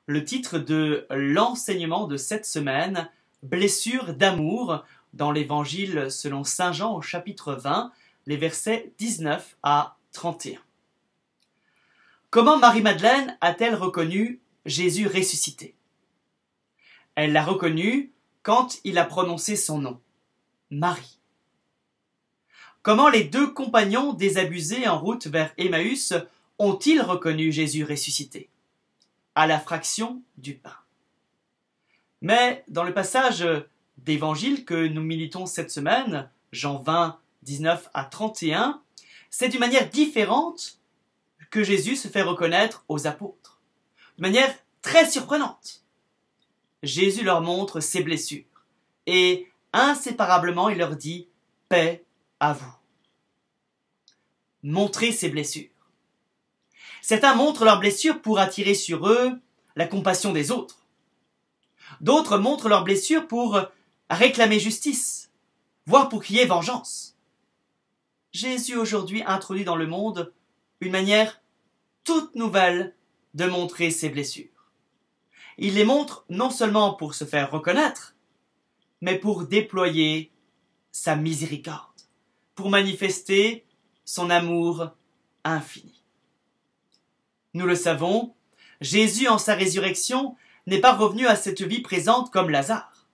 le titre de l'enseignement de cette semaine, Blessure d'amour, dans l'Évangile selon Saint Jean au chapitre 20, les versets 19 à 31. Comment Marie-Madeleine a-t-elle reconnu Jésus ressuscité? Elle l'a reconnu quand il a prononcé son nom, Marie. Comment les deux compagnons désabusés en route vers Emmaüs ont-ils reconnu Jésus ressuscité? À la fraction du pain. Mais dans le passage d'évangile que nous méditons cette semaine, Jean 20, 19 à 31, c'est d'une manière différente que Jésus se fait reconnaître aux apôtres. De manière très surprenante. Jésus leur montre ses blessures et inséparablement il leur dit « Paix à vous ». Montrez ces blessures. Certains montrent leurs blessures pour attirer sur eux la compassion des autres. D'autres montrent leurs blessures pour réclamer justice, voire pour crier vengeance. Jésus aujourd'hui introduit dans le monde une manière toute nouvelle de montrer ses blessures. Il les montre non seulement pour se faire reconnaître, mais pour déployer sa miséricorde, pour manifester son amour infini. Nous le savons, Jésus en sa résurrection n'est pas revenu à cette vie présente comme Lazare.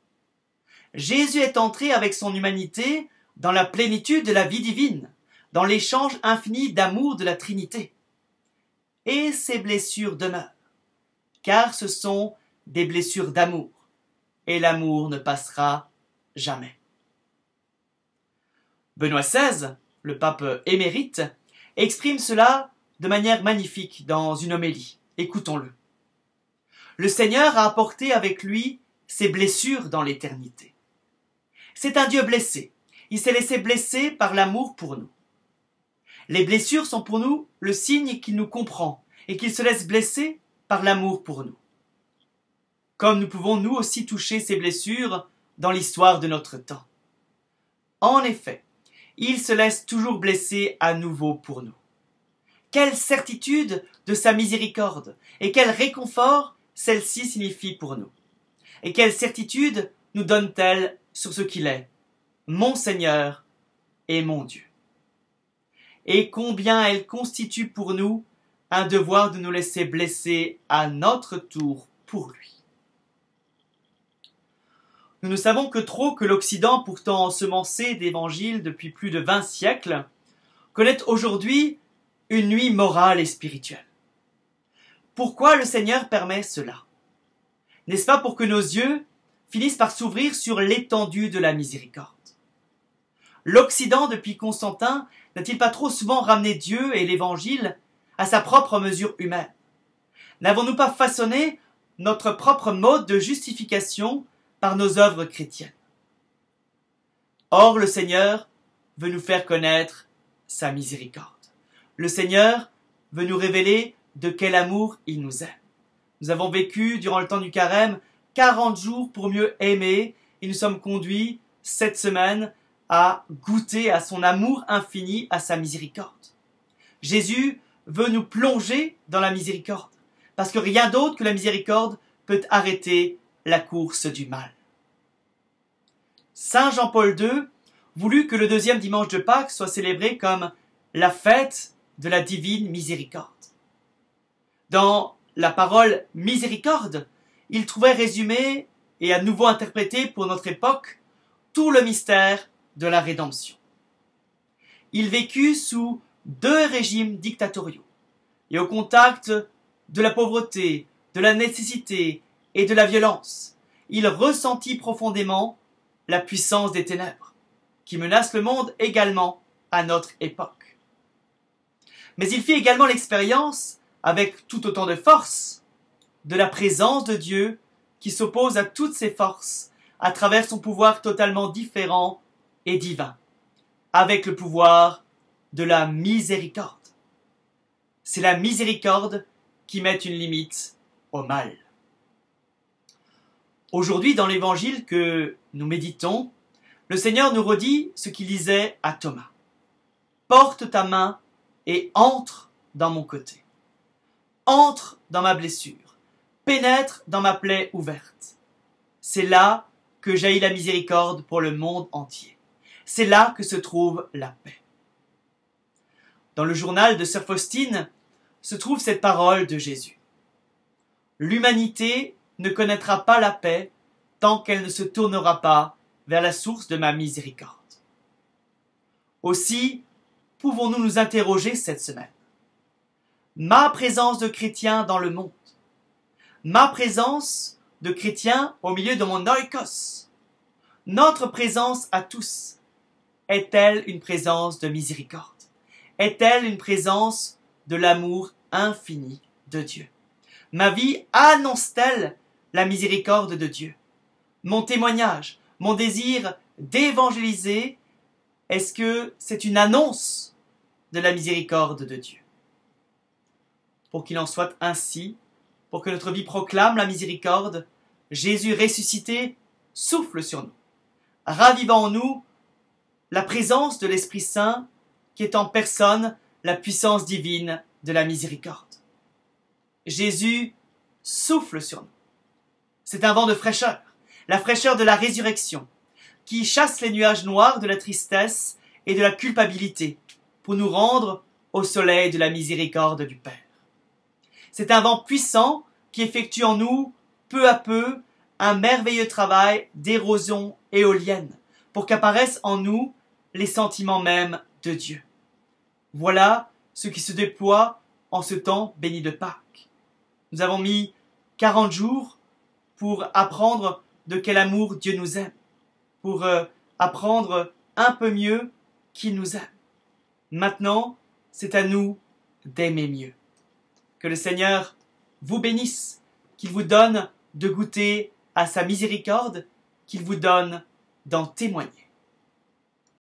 Jésus est entré avec son humanité dans la plénitude de la vie divine, dans l'échange infini d'amour de la Trinité. Et ses blessures demeurent, car ce sont des blessures d'amour, et l'amour ne passera jamais. Benoît XVI, le pape émérite, exprime cela de manière magnifique dans une homélie. Écoutons-le. Le Seigneur a apporté avec lui ses blessures dans l'éternité. C'est un Dieu blessé. Il s'est laissé blesser par l'amour pour nous. Les blessures sont pour nous le signe qu'il nous comprend et qu'il se laisse blesser par l'amour pour nous. Comme nous pouvons nous aussi toucher ces blessures dans l'histoire de notre temps. En effet, il se laisse toujours blesser à nouveau pour nous. Quelle certitude de sa miséricorde et quel réconfort celle-ci signifie pour nous. Et quelle certitude nous donne-t-elle sur ce qu'il est, mon Seigneur et mon Dieu. Et combien elle constitue pour nous un devoir de nous laisser blesser à notre tour pour lui. Nous ne savons que trop que l'Occident, pourtant ensemencé d'évangiles depuis plus de 20 siècles, connaît aujourd'hui une nuit morale et spirituelle. Pourquoi le Seigneur permet cela? N'est-ce pas pour que nos yeux finissent par s'ouvrir sur l'étendue de la miséricorde? L'Occident, depuis Constantin, n'a-t-il pas trop souvent ramené Dieu et l'Évangile à sa propre mesure humaine? N'avons-nous pas façonné notre propre mode de justification par nos œuvres chrétiennes? Or, le Seigneur veut nous faire connaître sa miséricorde. Le Seigneur veut nous révéler de quel amour il nous aime. Nous avons vécu, durant le temps du carême, 40 jours pour mieux aimer, et nous sommes conduits, cette semaine, à goûter à son amour infini, à sa miséricorde. Jésus veut nous plonger dans la miséricorde, parce que rien d'autre que la miséricorde peut arrêter la course du mal. Saint Jean-Paul II voulut que le deuxième dimanche de Pâques soit célébré comme la fête de la divine miséricorde. Dans la parole miséricorde, il trouvait résumé et à nouveau interprété pour notre époque tout le mystère de la rédemption. Il vécut sous 2 régimes dictatoriaux et au contact de la pauvreté, de la nécessité et de la violence. Il ressentit profondément la puissance des ténèbres qui menacent le monde également à notre époque. Mais il fit également l'expérience, avec tout autant de force, de la présence de Dieu qui s'oppose à toutes ses forces à travers son pouvoir totalement différent et divin, avec le pouvoir de la miséricorde. C'est la miséricorde qui met une limite au mal. Aujourd'hui, dans l'évangile que nous méditons, le Seigneur nous redit ce qu'il disait à Thomas. « Porte ta main et entre dans mon côté. Entre dans ma blessure. pénètre dans ma plaie ouverte. C'est là que jaillit la miséricorde pour le monde entier. C'est là que se trouve la paix. Dans le journal de Sœur Faustine se trouve cette parole de Jésus. L'humanité ne connaîtra pas la paix tant qu'elle ne se tournera pas vers la source de ma miséricorde. Aussi, pouvons-nous nous interroger cette semaine. Ma présence de chrétien dans le monde, ma présence de chrétien au milieu de mon oikos, notre présence à tous, est-elle une présence de miséricorde? Est-elle une présence de l'amour infini de Dieu? Ma vie annonce-t-elle la miséricorde de Dieu? Mon témoignage, mon désir d'évangéliser, est-ce que c'est une annonce de la miséricorde de Dieu? Pour qu'il en soit ainsi, pour que notre vie proclame la miséricorde, Jésus ressuscité souffle sur nous, ravivant en nous la présence de l'Esprit Saint qui est en personne la puissance divine de la miséricorde. Jésus souffle sur nous. C'est un vent de fraîcheur, la fraîcheur de la résurrection, qui chasse les nuages noirs de la tristesse et de la culpabilité pour nous rendre au soleil de la miséricorde du Père. C'est un vent puissant qui effectue en nous, peu à peu, un merveilleux travail d'érosion éolienne pour qu'apparaissent en nous les sentiments mêmes de Dieu. Voilà ce qui se déploie en ce temps béni de Pâques. Nous avons mis 40 jours pour apprendre de quel amour Dieu nous aime, pour apprendre un peu mieux qu'il nous aime. Maintenant, c'est à nous d'aimer mieux. Que le Seigneur vous bénisse, qu'il vous donne de goûter à sa miséricorde, qu'il vous donne d'en témoigner.